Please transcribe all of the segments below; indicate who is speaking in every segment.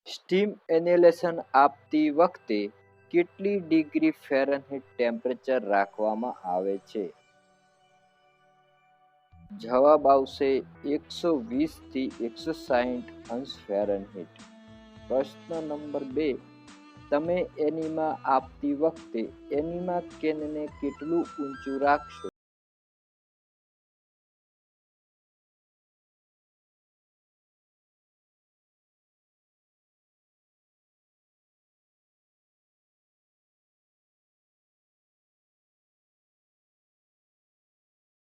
Speaker 1: Steam inhalation આપતી વખતે કેટલી ડિગ્રી ફેરનહીટ ટેમ્પરેચર રાખવામાં આવે છે? જવાબ આવશે 120 થી 160 અંશ ફેરનહીટ. પ્રશ્ન નંબર 2, તમે એનીમા આપતી વખતે એનીમા કેનને કેટલું ઊંચું રાખશો?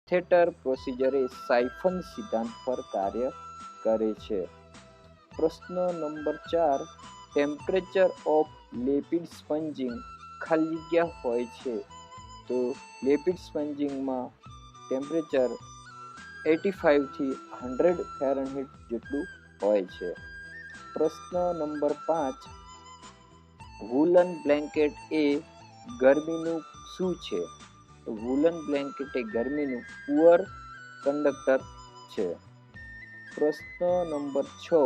Speaker 1: કેથેટર પ્રોસિજર એ સાયફન સિદ્ધાંત પર કાર્ય કરે છે. પ્રશ્ન નંબર 4, ટેમ્પરેચર ઓફ લિપિડ સ્પંજિંગ ખાલી જગ્યા હોય છે. તો લિપિડ સ્પંજિંગમાં ટેમ્પરેચર 85 થી 100 ફેરનહીટ જેટલું હોય છે. પ્રશ્ન નંબર 5, વૂલન બ્લેન્કેટ એ ગરમીનું શું છે? વૂલન બ્લેન્કેટ એ ગરમીનું પુઅર કંડક્ટર છે. પ્રશ્ન નંબર 6,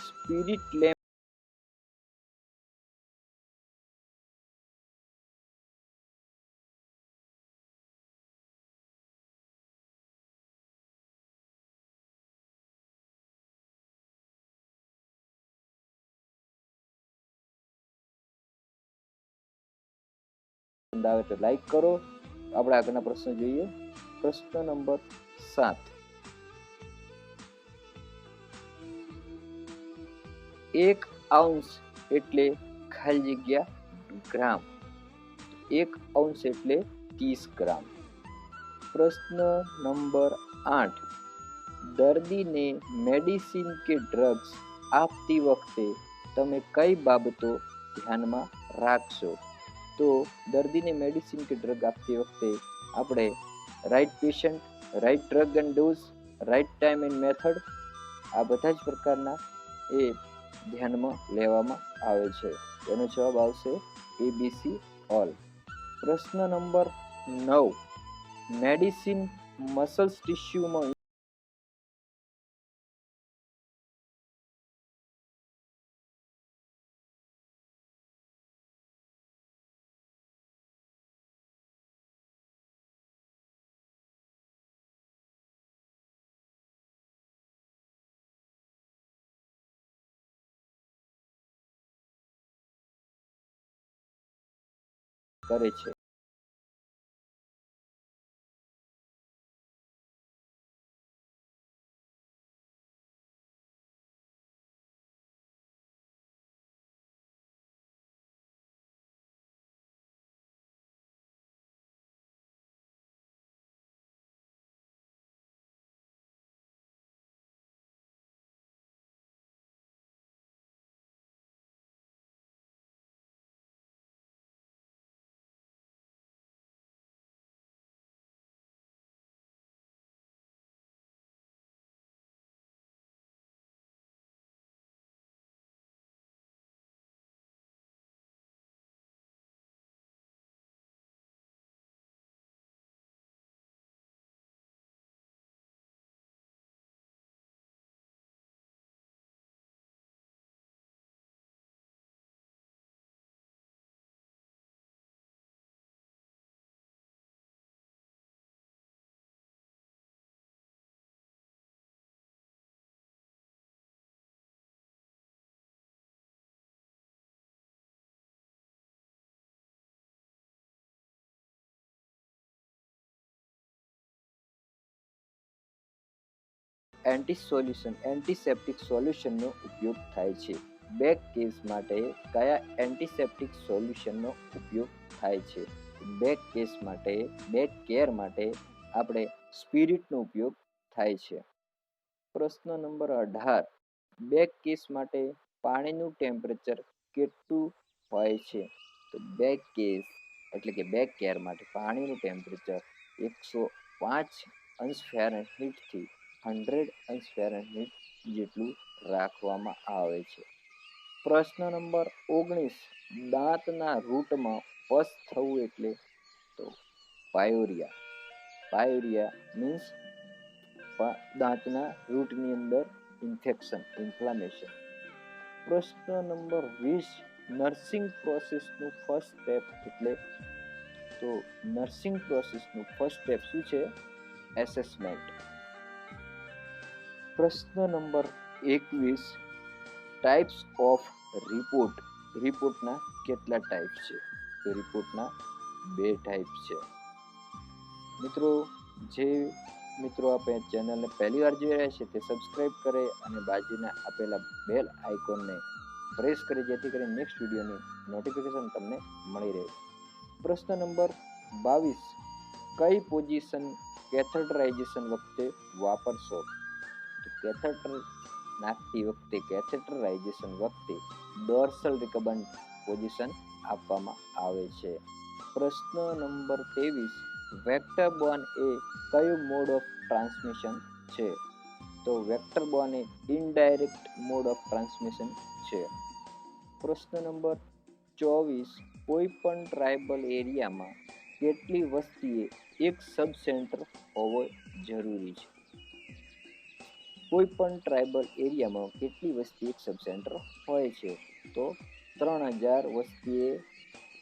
Speaker 1: સ્પિરિટ લેમ્પ આવે તો લાઈક કરો. આપણે આગળના પ્રશ્ન જોઈએ. પ્રશ્ન નંબર 7, 1 આઉન્સ એટલે ખાલી જગ્યા ગ્રામ. 1 આઉન્સ એટલે 30 ગ્રામ. પ્રશ્ન નંબર 8, દર્દીને મેડિસિન કે ડ્રગ્સ આપતી વખતે તમે કઈ બાબતો ધ્યાનમાં રાખશો? તો દર્દીને મેડિસિન કે ડ્રગ આપતી વખતે આપણે right patient, right drug and dose, right time and method, આ બધા જ પ્રકારના એ ધ્યાનમાં લેવામાં આવે છે. એનો જવાબ આવશે ABC ઓલ. પ્રશ્ન નંબર 9, મેડિસિન મસલ્સ ટિશ્યુમાં કરે છે. એન્ટિસેપ્ટિક સોલ્યુશનનો ઉપયોગ થાય છે. બેક કેસ માટે કયા એન્ટિસેપ્ટિક સોલ્યુશનનો ઉપયોગ થાય છે? બેક કેસ માટે, બેક કેર માટે આપણે સ્પિરિટનો ઉપયોગ થાય છે. પ્રશ્ન નંબર 18, બેક કેસ માટે પાણીનું ટેમ્પરેચર કેટલું હોય છે? તો બેક કેસ એટલે કે બેક કેર માટે પાણીનું ટેમ્પરેચર 105 અંશ ફેરનહીટથી 100 અંશ ફેરનહીટ જેટલું રાખવામાં આવે છે. પ્રશ્ન નંબર 19, દાંતના રૂટમાં પસ થવું એટલે? તો પાયોરિયા. પાયોરિયા મીન્સ દાંતના રૂટની અંદર ઇન્ફેક્શન, ઇન્ફ્લામેશન. પ્રશ્ન નંબર 20 નર્સિંગ પ્રોસેસનું ફર્સ્ટ સ્ટેપ એટલે તો નર્સિંગ પ્રોસેસનું ફર્સ્ટ સ્ટેપ શું છે? એસેસમેન્ટ. પ્રશ્ન નંબર 21 ટાઈપ્સ ઓફ રિપોર્ટ. રિપોર્ટના કેટલા ટાઈપ છે? તો રિપોર્ટના 2 ટાઈપ છે. મિત્રો, જે મિત્રો આપણે ચેનલને પહેલી વાર જોઈ રહ્યા છે તે સબસ્ક્રાઇબ કરે અને બાજુના આપેલા બેલ આઇકોનને પ્રેસ કરે જેથી કરીને નેક્સ્ટ વિડીયોની નોટિફિકેશન તમને મળી રહે. પ્રશ્ન નંબર 22 કઈ પોઝિશન કેથેટરાઇઝેશન વખતે વાપરશો? તો કેથેટર નાખતી વખતે કેથેટરાઇઝેશન વખતે ડોર્સલ રિકમ્બન્ટ પોઝિશન આપવામાં આવે છે. પ્રશ્ન નંબર 23 વેક્ટર બોર્ન એ કયું મોડ ઓફ ટ્રાન્સમિશન છે? તો vector Born A indirect mode of transmission છે. પ્રશ્ન નંબર 24 કોઈ પણ ટ્રાઇબલ એરિયામાં કેટલી વસ્તીએ એક સબ સેન્ટર હોવો જરૂરી છે? કોઈ પણ ટ્રાઇબલ એરિયામાં કેટલી વસ્તી એક સબ સેન્ટર હોય છે? તો 3000 વસ્તીએ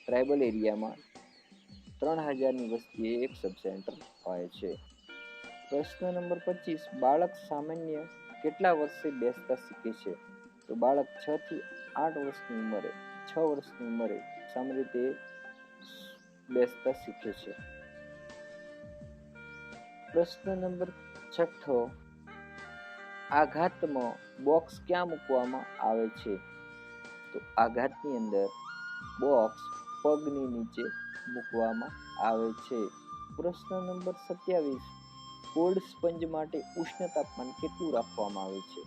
Speaker 1: ટ્રાઇબલ એરિયામાં 3000ની વસ્તીએ એક સબ સેન્ટર હોય છે. પ્રશ્ન નંબર 25 બાળક સામાન્ય કેટલા વર્ષે બેસતા શીખે છે? તો બાળક 6 થી 8 વર્ષની ઉંમરે 6 વર્ષની ઉંમરે સામાન્ય રીતે બેસતા શીખે છે. પ્રશ્ન નંબર 6 આઘાતમાં બોક્સ ક્યાં મૂકવામાં આવે છે? તો આઘાતની અંદર બોક્સ પગની નીચે મૂકવામાં આવે છે. પ્રશ્ન નંબર 27 કોલ્ડ સ્પંજ માટે ઉષ્ણ તાપમાન કેટલું રાખવામાં આવે છે?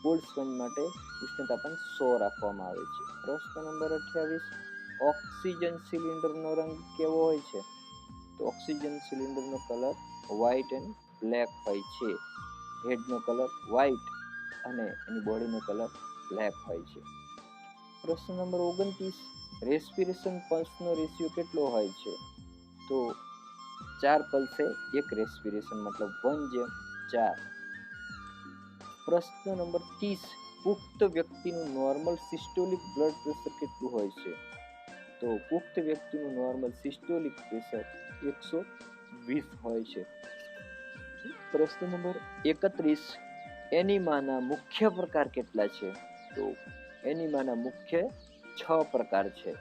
Speaker 1: કોલ્ડ સ્પંજ માટે ઉષ્ણ તાપમાન 100 રાખવામાં આવે છે. પ્રશ્ન નંબર 28 ઓક્સિજન સિલિન્ડરનો રંગ કેવો હોય છે? તો ઓક્સિજન સિલિન્ડરનો કલર વ્હાઇટ એન્ડ બ્લેક હોય છે. હેડનો કલર વ્હાઇટ અને એની બોડીનો કલર બ્લેક હોય છે. પ્રશ્ન નંબર 29 રેસ્પિરેશન પલ્સનો રેશિયો કેટલો હોય છે? તો 4 પલ્સે 1 રેસ્પિરેશન મતલબ 1:4. પ્રશ્ન નંબર 30 પુખ્ત વ્યક્તિનું નોર્મલ સિસ્ટોલિક બ્લડ પ્રેશર કેટલું હોય છે? તો પુખ્ત વ્યક્તિનું નોર્મલ સિસ્ટોલિક પ્રેશર 120 હોય છે. પ્રશ્ન નંબર 31 એનિમાના મુખ્ય પ્રકાર કેટલા છે? તો એનિમાના મુખ્ય 6 પ્રકાર છે.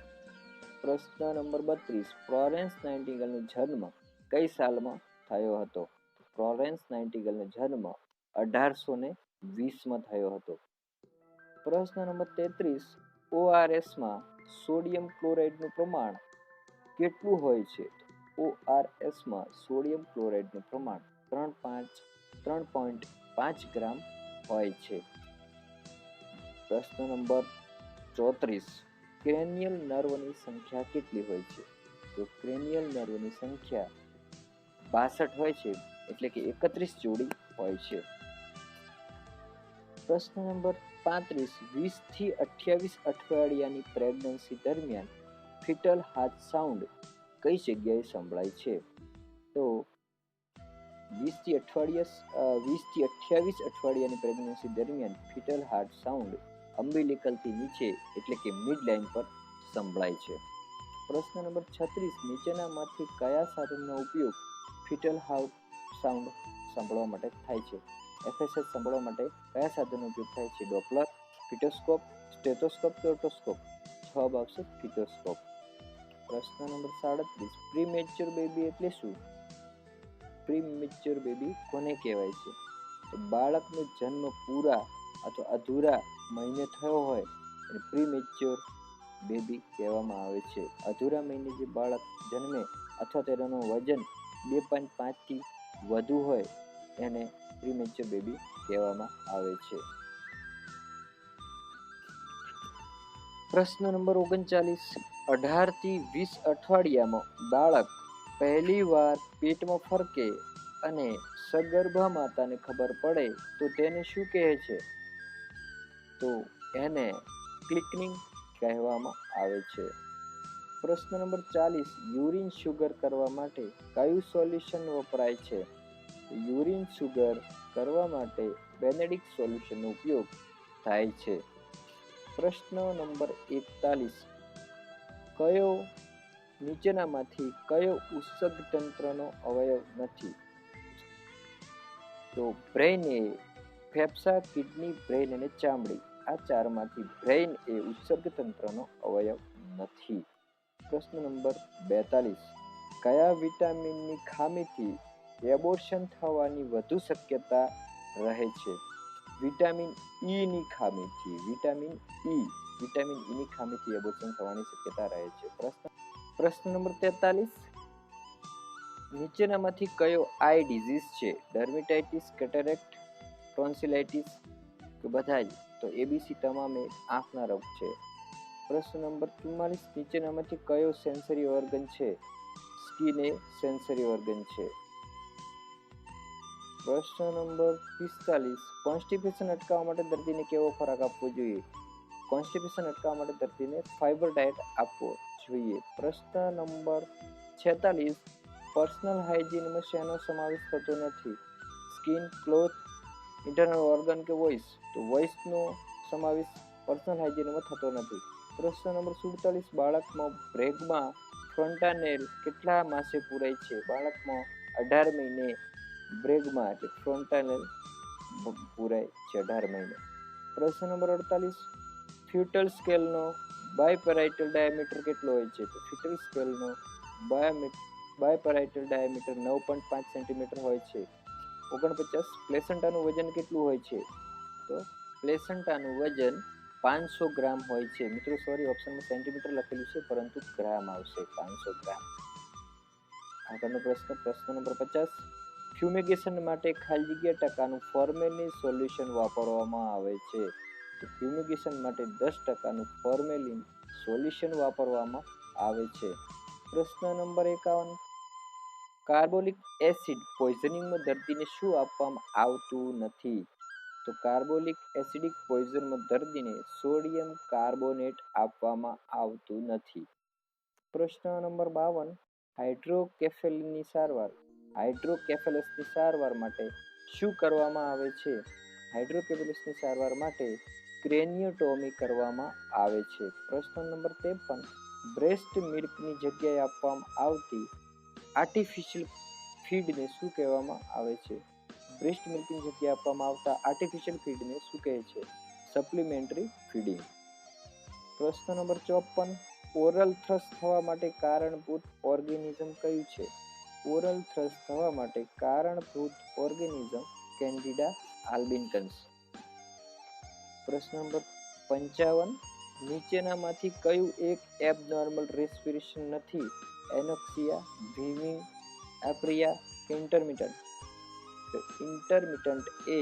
Speaker 1: પ્રશ્ન નંબર 32 ફ્લોરેન્સ નાઇટિંગેલનો જન્મ કઈ સાલમાં થયો હતો? ફ્લોરેન્સ નાઇટિંગેલનો જન્મ 1820માં થયો હતો. પ્રશ્ન નંબર 33 ઓઆરએસમાં સોડિયમ ક્લોરાઇડનું પ્રમાણ કેટલું હોય છે? ઓઆરએસમાં સોડિયમ ક્લોરાઇડનું પ્રમાણ 3.5 ગ્રામ હોય છે. પ્રશ્ન નંબર 34 ક્રેનિયલ નર્વની સંખ્યા કેટલી હોય છે? તો ક્રેનિયલ નર્વની સંખ્યા 62 હોય છે, એટલે કે 31 જોડી હોય છે. પ્રશ્ન નંબર 35 20 થી 28 અઠવાડિયાની પ્રેગ્નન્સી દરમિયાન ફીટલ હાર્ટ સાઉન્ડ કઈ જગ્યાએ સંભળાય છે? તો 20 થી 28 અઠવાડિયાની પ્રેગ્નન્સી દરમિયાન ફીટલ હાર્ટ સાઉન્ડ અમ્બિલિકલથી નીચે એટલે કે મિડ લાઇન પર સંભળાય છે. પ્રશ્ન નંબર 36 નીચેનામાંથી કયા સાધનનો ઉપયોગ ફીટલ હાર્ટ સાઉન્ડ સાંભળવા માટે થાય છે? એફએસએચ સાંભળવા માટે કયા સાધનનો ઉપયોગ થાય છે? ડોપલર, ફિટોસ્કોપ, સ્ટેથોસ્કોપ કે ઓટોસ્કોપ? જવાબ આવશે ફિટોસ્કોપ. પ્રશ્ન નંબર 37 પ્રીમેચ્યોર બેબી એટલે શું? પ્રીમેચ્યોર બેબી કોને કહેવાય છે? તો બાળકનો જન્મ પૂરા અથવા અધૂરા મહિને થયો હોય એને પ્રીમેચ્યોર બેબી કહેવામાં આવે છે. અધૂરા મહિને જે બાળક જન્મે અથવા તેનું વજન 2.5 થી વધુ હોય એને પ્રીમેચ્યોર બેબી કહેવામાં આવે છે. પ્રશ્ન નંબર 39 18 થી 20 અઠવાડિયામાં બાળક પહેલી વાર પેટમાં ફરકે અને સગર્ભા માતાને ખબર પડે તો તેને શું કહે છે? તો એને ક્લિકનિંગ કહેવામાં આવે છે. પ્રશ્ન નંબર 40 યુરિન શુગર કરવા માટે કયું સોલ્યુશન વપરાય છે? યુરિન શુગર કરવા માટે બેનેડિક્ટ સોલ્યુશનનો ઉપયોગ થાય છે. પ્રશ્ન નંબર 41, કયો નીચેનામાંથી કયો ઉત્સર્ગ તંત્રનો અવયવ નથી? તો બ્રેઇન એ ફેફસા, કિડની, બ્રેઇન અને ચામડી, આ ચારમાંથી બ્રેઇન એ ઉત્સર્ગ તંત્રનો અવયવ નથી. પ્રશ્ન નંબર 42, કયા વિટામિનની ખામીથી એબોર્શન થવાની વધુ શક્યતા રહે છે? વિટામિન ઈ ની ખામીથી. વિટામિન ઈ ની ખામીથી એબોર્શન થવાની શક્યતા રહે છે. પ્રશ્ન નંબર 43, નીચેનામાંથી કયો આઈ ડિઝીઝ છે? ડર્મેટાઇટિસ, કેટેરેક્ટ, ટોન્સિલાઇટિસ કે બધા જ? તો એબીસી તમામે આંખના રોગ છે. પ્રશ્ન નંબર 44, નીચેનામાંથી કયો સેન્સરી ઓર્ગન છે? સ્કિન એ સેન્સરી ઓર્ગન છે. પ્રશ્ન નંબર 45, કોન્સ્ટિપેશન અટકાવવા માટે દર્દીને કેવો ખોરાક આપવો જોઈએ? કોન્સ્ટિપેશન અટકાવવા માટે દર્દીને ફાઇબર ડાયટ આપવો જોઈએ. પ્રશ્ન નંબર 46, પર્સનલ હાઇજીનમાં શેનો સમાવેશ થતો નથી? સ્કિન, ક્લોથ, ઇન્ટરનલ ઓર્ગન કે વોઇસ? તો વોઇસનો સમાવેશ પર્સનલ હાઇજીનમાં થતો નથી. પ્રશ્ન નંબર 47, બાળકમાં બ્રેગમાં ફ્રોન્ટાનેલ કેટલા માસે પૂરાય છે? બાળકમાં 18 મહિને બ્રેગમાં એટલે ફ્રોન્ટાનેલ પૂરાય છે 18 મહિને. પ્રશ્ન નંબર 48, ફ્યુટલ સ્કેલનો બાયપેરાઇટલ ડાયામીટર કેટલો હોય છે? તો ફ્યુટલ સ્કેલનો બાયપેરાઇટલ ડાયામીટર 9.5 સેન્ટીમીટર હોય છે. 49, પ્લેસેન્ટાનું વજન કેટલું હોય છે? તો પ્લેસેન્ટાનું વજન 500 ગ્રામ હોય છે. મિત્રો સોરી, ઓપ્શનમાં સેન્ટીમીટર લખેલું છે પરંતુ ગ્રામ આવશે, 500 ગ્રામ. આગળનો પ્રશ્ન નંબર 50, ફ્યુમિગેશન માટે ખાલી જગ્યા ટકાનું ફોર્મેલિન સોલ્યુશન વાપરવામાં આવે છે. તો ફ્યુમિગેશન માટે 10% ફોર્મેલિન સોલ્યુશન વાપરવામાં આવે છે. પ્રશ્ન નંબર 51, કાર્બોલિક એસિડ પોઈઝનિંગમાં દર્દીને શું આપવામાં આવતું નથી? તો કાર્બોલિક એસિડિક પોઈઝનમાં દર્દીને સોડિયમ કાર્બોનેટ આપવામાં આવતું નથી. પ્રશ્ન નંબર 52, હાઇડ્રોકેફેલસની સારવાર માટે શું કરવામાં આવે છે? હાઇડ્રોકેફેલસની સારવાર માટે ક્રેનિયોટોમી કરવામાં આવે છે. પ્રશ્ન નંબર 53, બ્રેસ્ટ મિલ્કની જગ્યાએ આપવામાં આવતી આર્ટિફિશિયલ ફીડને શું કહેવામાં આવે છે? બ્રેસ્ટ મિલ્કની જગ્યાએ આપવામાં આવતા આર્ટિફિશિયલ ફીડને શું કહે છે? Supplementary feeding. પ્રશ્ન નંબર 54, ઓરલ થ્રશ થવા માટે કારણભૂત ઓર્ગેનિઝમ કયું છે? ઓરલ થ્રશ થવા માટે કારણભૂત ઓર્ગેનિઝમ કેન્ડિડા આલ્બિન્સન્સ. પ્રશ્ન નંબર 55, નીચેનામાંથી કયું એક એબનોર્મલ રેસ્પિરેશન નથી? એનોક્સિયા, બ્રીથિંગ એપ્રિયા કે ઇન્ટરમિટન્ટ? ઇન્ટરમિટન્ટ એ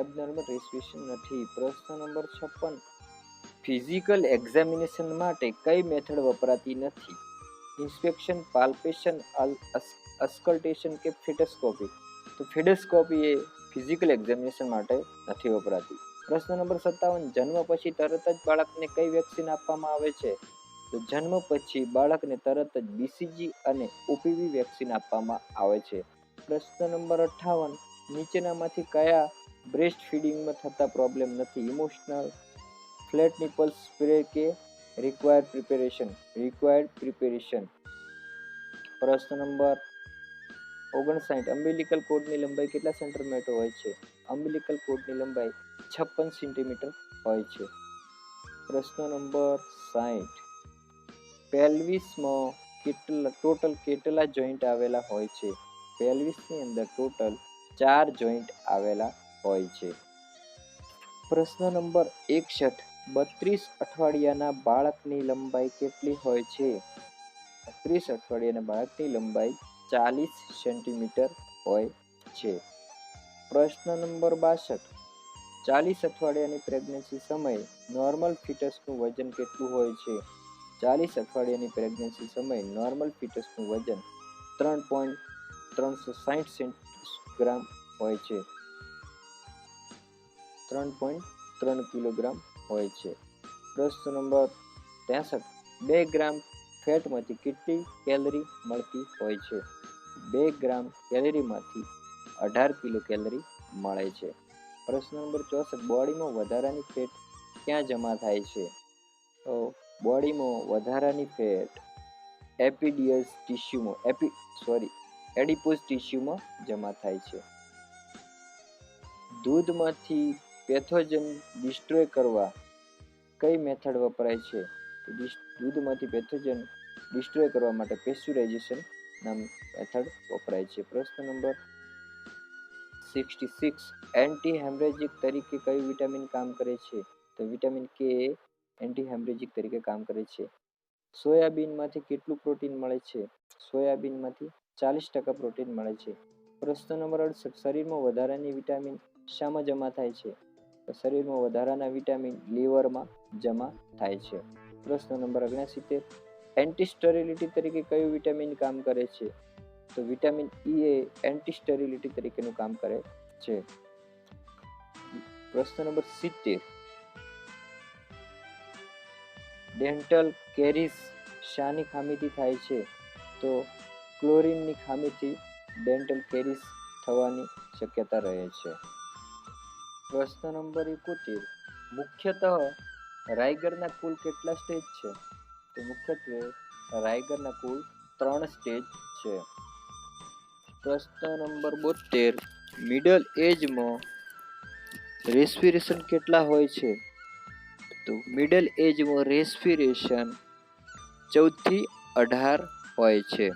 Speaker 1: એબનોર્મલ રેસ્પિરેશન નથી. પ્રશ્ન નંબર 56, ફિઝિકલ એક્ઝામિનેશન માટે કઈ મેથડ વપરાતી નથી? ઇન્સ્પેક્શન, પાલ્પેશન, અસ્કલ્ટેશન કે ફેટોસ્કોપી? તો ફેટોસ્કોપી એ ફિઝિકલ એક્ઝામિનેશન માટે નથી વપરાતી. પ્રશ્ન નંબર 57, જન્મ પછી તરત જ બાળકને કઈ વેક્સિન આપવામાં આવે છે? તો જન્મ પછી બાળકને તરત જ બીસીજી અને ઓપીવી વેક્સિન આપવામાં આવે છે. પ્રશ્ન નંબર 58, નીચેનામાંથી કયા બ્રેસ્ટ ફીડિંગમાં થતા પ્રોબ્લેમ નથી? ઇમોશનલ, ફ્લેટ નિપલ્સ, સ્પ્રે કે રિક્વાયર્ડ પ્રિપેરેશન? પ્રશ્ન નંબર 59, અમ્બિલિકલ કોર્ડની લંબાઈ કેટલા સેન્ટીમીટર હોય છે? અમ્બિલિકલ કોર્ડની લંબાઈ 56 સેન્ટીમીટર હોય છે. પ્રશ્ન નંબર 60, પેલ્વિસમાં ટોટલ કેટલા જોઈન્ટ આવેલા હોય છે? પેલ્વિસની અંદર ટોટલ 4 જોઈન્ટ આવેલા હોય છે. પ્રશ્ન નંબર 61, 32 અઠવાડિયાના બાળકની લંબાઈ કેટલી હોય છે? 32 અઠવાડિયાના બાળકની લંબાઈ 40 સેન્ટીમીટર હોય છે. પ્રશ્ન નંબર 62, 40 અઠવાડિયાની પ્રેગ્નન્સી સમયે નોર્મલ ફીટસનું વજન કેટલું હોય છે? 40 અઠવાડિયાની પ્રેગ્નન્સી સમયે નોર્મલ ફીટસનું વજન 3.360 ગ્રામ હોય છે. 3.3 કિલોગ્રામ હોય છે. પ્રશ્ન નંબર 63, 2 ગ્રામ ફેટમાંથી કેટલી કેલરી મળતી હોય છે? 2 ગ્રામ કેલરીમાંથી 18 કિલો કેલરી મળે છે. પ્રશ્ન નંબર 64, બોડીમાં વધારાની ફેટ ક્યાં જમા થાય છે? તો બોડીમાં વધારાની ફેટ એપિડિયસ ટિશ્યુમાં એડિપોઝ ટિશ્યુમાં જમા થાય છે. દૂધમાંથી પેથોજન ડિસ્ટ્રોય કરવા કઈ મેથડ વપરાય છે? તો દૂધમાંથી પેથોજન ડિસ્ટ્રોય કરવા માટે પેસ્ચ્યુરાઇઝેશન નામ મેથડ વપરાય છે. પ્રશ્ન નંબર 66 એન્ટી હેમરેજિક તરીકે કયું વિટામિન કામ કરે છે? તો વિટામિન કે એન્ટી હેમરેજિક તરીકે કામ કરે છે. સોયાબીનમાંથી કેટલું પ્રોટીન મળે છે? સોયાબીનમાંથી 40% પ્રોટીન મળે છે. પ્રશ્ન નંબર 68 શરીરમાં વધારાની વિટામિન શામાં જમા થાય છે? તો શરીરમાં વધારાના વિટામિન લીવરમાં જમા થાય છે. પ્રશ્ન નંબર 69 એન્ટી સ્ટરીલિટી તરીકે કયું વિટામિન કામ કરે છે? તો વિટામિન ઈ એ એન્ટી સ્ટરીલિટી તરીકેનું કામ કરે છે. પ્રશ્ન નંબર 70 ડેન્ટલ કેરીસ શાની ખામીથી થાય છે? તો ક્લોરીનની ખામીથી ડેન્ટલ કેરીસ થવાની શક્યતા રહે છે. પ્રશ્ન નંબર 71 મુખ્યતઃ રાઇગરના કુલ કેટલા સ્ટેજ છે? તો મુખ્યત્વે રાઇગરના કુલ 3 સ્ટેજ છે. પ્રશ્ન નંબર 72 મિડલ એજમાં રેસ્પિરેશન કેટલા હોય છે? તો મિડલ એજમાં રેસ્પિરેશન 14 થી 18 હોય છે.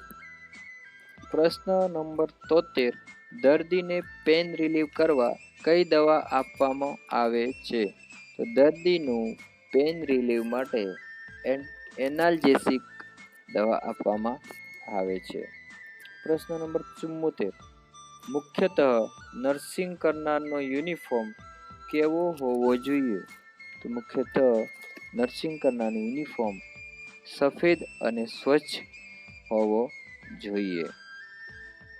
Speaker 1: પ્રશ્ન નંબર 73 દર્દીને પેન રિલીવ કરવા કઈ દવા આપવામાં આવે છે? તો દર્દીનું પેન રિલીવ માટે એનાલ્જેસિક દવા આપવામાં આવે છે. પ્રશ્ન નંબર 74 મુખ્યતઃ નર્સિંગ કરનારનો યુનિફોર્મ કેવો હોવો જોઈએ? તો મુખ્યતઃ નર્સિંગ કરનારનો યુનિફોર્મ સફેદ અને સ્વચ્છ હોવો જોઈએ.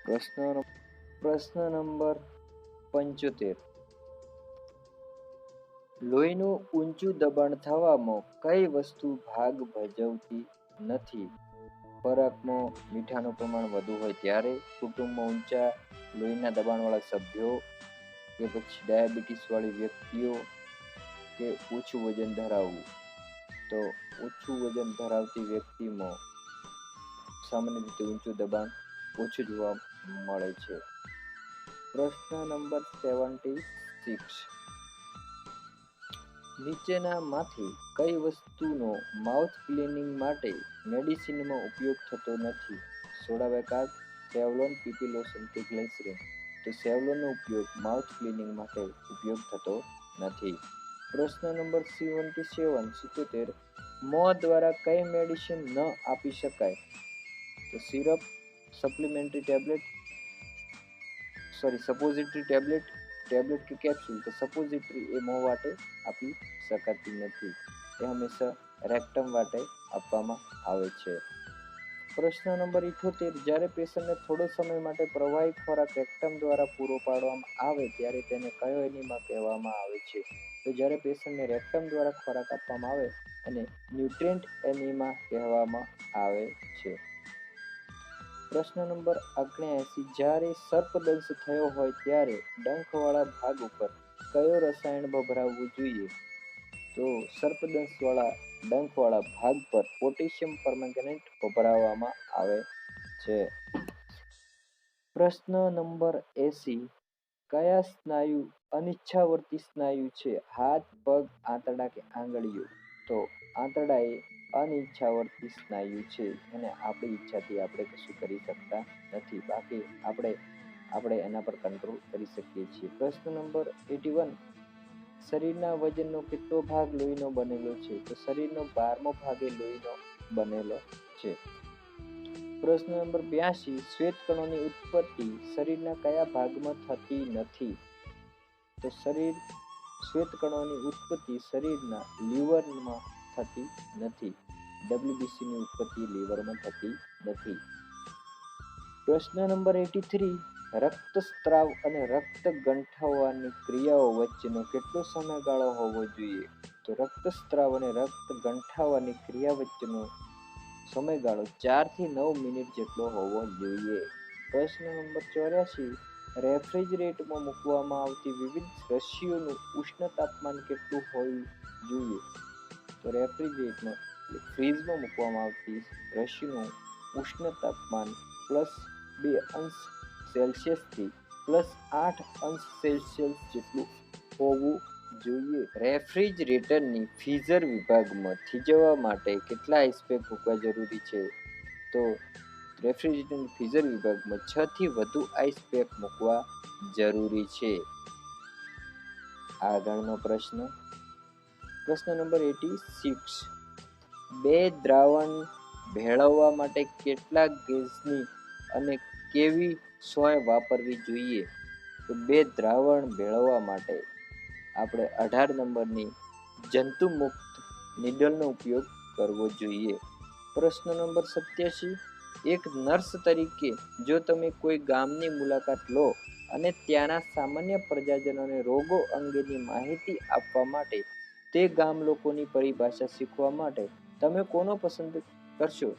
Speaker 1: પ્રશ્ન નંબર 75 લોહીનું ઊંચું દબાણ થવામાં કઈ વસ્તુ ભાગ ભજવતી નથી? ખોરાકમાં મીઠાનું પ્રમાણ વધુ હોય ત્યારે, કુટુંબમાં ઊંચા લોહીના દબાણવાળા સભ્યો, કે પછી ડાયાબિટીસ વાળી વ્યક્તિઓ, કે ઓછું વજન ધરાવવું? તો ઓછું વજન ધરાવતી વ્યક્તિમાં સામાન્ય રીતે ઊંચું દબાણ ઓછું જોવા મળે છે. પ્રશ્ન નંબર 76 નીચેનામાંથી કઈ વસ્તુનો માઉથ ક્લીનિંગ માટે મેડિસિનમાં ઉપયોગ થતો નથી? સોડા બાઇકાર્બ, સેવલોન, પીપી લોશન કે ગ્લિસરીન? તો સેવલોનનો ઉપયોગ માઉથ ક્લીનિંગ માટે ઉપયોગ થતો નથી. પ્રશ્ન નંબર 77 મોં દ્વારા કઈ મેડિસિન ન આપી શકાય? તો સિરપ, સપોઝિટરી ટેબ્લેટ કે કેપ્સ્યુલ? તો સપોઝિટરી એ મોં વાટે આપી શકાતી નથી. એ હંમેશા રેક્ટમ વાટે આપવામાં આવે છે. પ્રશ્ન નંબર 78 જ્યારે પેશન્ટને થોડો સમય માટે પ્રવાહી ખોરાક રેક્ટમ દ્વારા પૂરો પાડવામાં આવે ત્યારે તેને કયો એનિમા કહેવામાં આવે છે? તો જ્યારે પેશન્ટને રેક્ટમ દ્વારા ખોરાક આપવામાં આવે અને ન્યુટ્રિયન્ટ એનિમા કહેવામાં આવે છે. પ્રશ્ન નંબર 79 જ્યારે સર્પદંશ થયો હોય ત્યારે ડંખવાળા ભાગ ઉપર કયો રસાયણ ભભરાવવું જોઈએ? તો સર્પદંશવાળા ડંખવાળા ભાગ પર પોટેશિયમ પરમેંગનેટ ભભરાવવામાં આવે છે. પ્રશ્ન નંબર 80 કયા સ્નાયુ અનિચ્છાવર્તી સ્નાયુ છે? હાથ, પગ, આંતરડા કે આંગળીઓ? તો આંતરડા એ અનિચ્છાવર્તી સ્નાયુ છે અને આપણી ઈચ્છાથી આપણે કશું કરી શકતા નથી. બાકી આપણે એના પર કંટ્રોલ કરી શકીએ છીએ. પ્રશ્ન નંબર 81 શરીરના વજનનો કેટલો ભાગ લોહીનો બનેલો છે? તો શરીરનો 12મો ભાગ એ લોહીનો બનેલો છે. પ્રશ્ન નંબર 82 શ્વેત કણોની ઉત્પત્તિ શરીરના કયા ભાગમાં થતી નથી? તો શ્વેત કણોની ઉત્પત્તિ શરીરના લીવરમાં થતી નથી. ડબ્લ્યુબીસીની ઉત્પત્તિ લીવરમાં થતી નથી. પ્રશ્ન નંબર 83 રક્તસ્રાવ અને રક્ત ગંઠાવવાની ક્રિયાઓ વચ્ચેનો કેટલો સમયગાળો હોવો જોઈએ? તો રક્તસ્રાવ અને રક્ત ગંઠાવવાની ક્રિયા વચ્ચેનો સમયગાળો 4 થી 9 મિનિટ જેટલો હોવો જોઈએ. પ્રશ્ન નંબર 84 રેફ્રિજરેટરમાં મૂકવામાં આવતી વિવિધ રસીઓનું ઉષ્ણ તાપમાન કેટલું હોવું જોઈએ? તો રેફ્રિજરેટરમાં ફ્રીજમાં મૂકવામાં આવતી રસીનું ઉષ્ણ તાપમાન +2°C +8°C જેટલું હોવું જોઈએ. રેફ્રિજરેટરની ફ્રીઝર વિભાગમાં થીજવવા માટે કેટલા આઈસ પેક મૂકવા જરૂરી છે? તો રેફ્રિજરેટરની ફ્રીઝર વિભાગમાં 6 થી વધુ આઈસ પેક મૂકવા જરૂરી છે. આગળનો પ્રશ્ન નંબર 86. બે દ્રાવણ ભેળવવા માટે કેટલા ગેસની અને કેવી સોય વાપરવી જોઈએ? તો બે દ્રાવણ ભેળવવા માટે આપણે 18 નંબરની જંતુમુક્ત નીડલનો ઉપયોગ કરવો જોઈએ. પ્રશ્ન નંબર 87. એક નર્સ તરીકે જો તમે કોઈ ગામની મુલાકાત લો અને ત્યાંના સામાન્ય પ્રજાજનોને રોગો અંગેની માહિતી આપવા માટે તે ગામ લોકોની પરિભાષા શીખવા માટે તમે કોનો પસંદ કરશો?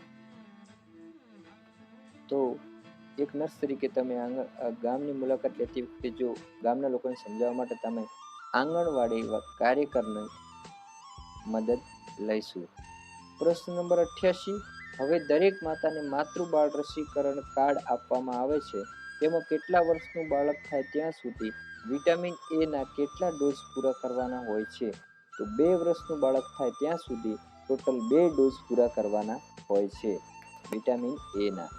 Speaker 1: તો એક નર્સ તરીકે તમે ગામની મુલાકાત લેતી વખતે જો ગામના લોકોને સમજાવવા માટે તમે આંગણવાડી કાર્યકરની મદદ લઈશું. પ્રશ્ન નંબર 88. હવે દરેક માતાને માતૃબાળ રસીકરણ કાર્ડ આપવામાં આવે છે. તેમાં કેટલા વર્ષનું બાળક થાય ત્યાં સુધી વિટામિન એ ના કેટલા ડોઝ પૂરા કરવાના હોય છે? તો 2 વર્ષનું બાળક થાય ત્યાં સુધી ટોટલ 2 ડોઝ પૂરા કરવાના હોય છે વિટામિન એ ના.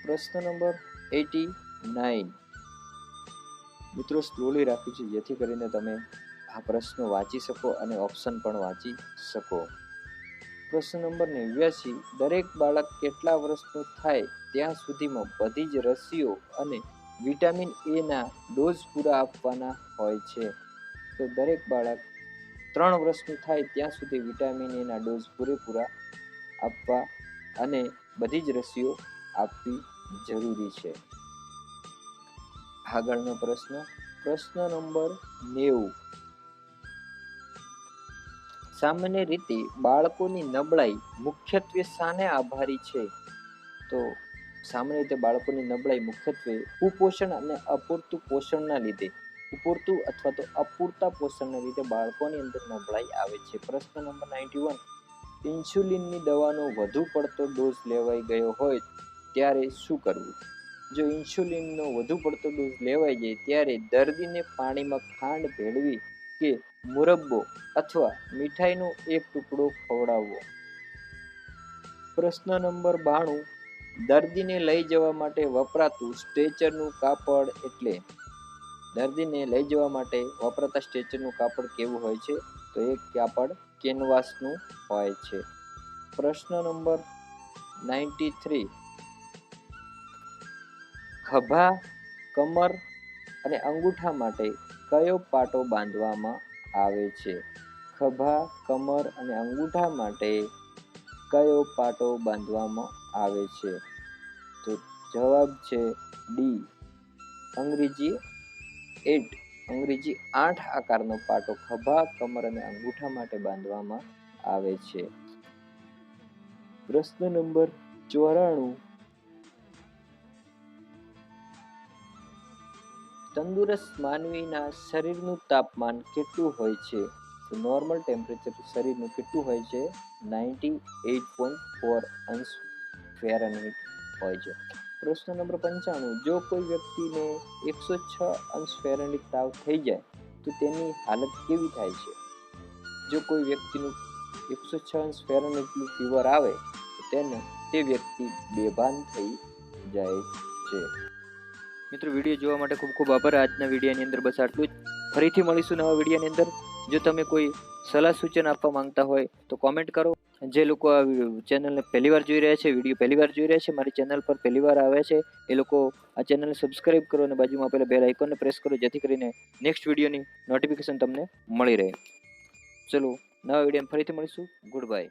Speaker 1: પ્રશ્ન નંબર 89. મિત્રો સ્લોલી રાખ્યું છે જેથી કરીને તમે આ પ્રશ્નો વાંચી શકો અને ઓપ્શન પણ વાંચી શકો. પ્રશ્ન નંબર 89. દરેક બાળક કેટલા વર્ષનું થાય ત્યાં સુધીમાં બધી જ રસીઓ અને વિટામિન એ ના ડોઝ પૂરા આપવાના હોય છે? તો દરેક બાળક 3 વર્ષનું થાય ત્યાં સુધી વિટામિન એ ના ડોઝ પૂરેપૂરા આપવા અને બધી જ રસીઓ આપવી જરૂરી છે. આગળનો પ્રશ્ન નંબર 90. સામાન્ય રીતે બાળકોની નબળાઈ મુખ્યત્વે શાને આભારી છે? તો સામાન્ય રીતે બાળકોની નબળાઈ મુખ્યત્વે કુપોષણ અને અપૂરતું પોષણના લીધે પૂરતું અથવા તો અપૂરતા પોષણના લીધે બાળકોની અંદર નબળાઈ આવે છે. પ્રશ્ન નંબર 91. ઇન્સ્યુલિનની દવાનો વધુ પડતો ડોઝ લેવાઈ ગયો હોય ત્યારે શું કરવું? જો ઇન્સ્યુલિનનો વધુ પડતો ડોઝ લેવાઈ જાય ત્યારે દર્દીને પાણીમાં ખાંડ ભેળવી કે મુરબ્બો અથવા મીઠાઈનો એક ટુકડો ખવડાવવો. પ્રશ્ન નંબર 92. દર્દીને લઈ જવા માટે વપરાતું સ્ટ્રેચરનું કાપડ એટલે? દર્દીને લઈ જવા માટે વપરાતા સ્ટ્રેચરનું કાપડ કેવું હોય છે? તો એ કાપડ કેનવાસનું હોય છે. પ્રશ્ન નંબર 93. ખભા, કમર અને અંગૂઠા માટે કયો પાટો બાંધવામાં આવે છે? ખભા, કમર અને અંગૂઠા માટે કયો પાટો બાંધવામાં આવે છે? તો જવાબ છે ડી. અંગ્રેજી 8 આકારનો પાટો ખભા, કમર અને અંગૂઠા માટે બાંધવામાં આવે છે. પ્રશ્ન નંબર 94. તંદુરસ્ત માનવીના શરીરનું તાપમાન કેટલું હોય છે? તો નોર્મલ ટેમ્પરેચર શરીરનું કેટલું હોય છે? 98.4°F હોય છે. પ્રશ્ન નંબર 95. જો કોઈ વ્યક્તિને 106°F તાવ થઈ જાય તો તેની હાલત કેવી થાય છે? જો કોઈ વ્યક્તિનું 106°F ફીવર આવે તો તે વ્યક્તિ બેભાન થઈ જાય છે. મિત્રો વિડીયો જોવા માટે ખૂબ ખૂબ આભાર. આજના વિડીયોની અંદર બસ આટલું જ. ફરીથી મળીશું નવા વિડીયોની અંદર. જો તમે કોઈ સલાહ સૂચન આપવા માંગતા હોય તો કોમેન્ટ કરો. જે લોકો આ ચેનલને પહેલીવાર જોઈ રહ્યા છે, વિડીયો પહેલીવાર જોઈ રહ્યા છે, મારી ચેનલ પર પહેલીવાર આવ્યા છે, એ લોકો આ ચેનલને સબસ્ક્રાઇબ કરો અને બાજુમાં આપેલા બેલ આઇકોનને પ્રેસ કરો જેથી કરીને નેક્સ્ટ વિડીયોની નોટિફિકેશન તમને મળી રહે. ચલો નવા વિડીયોમાં ફરીથી મળીશું. Good bye.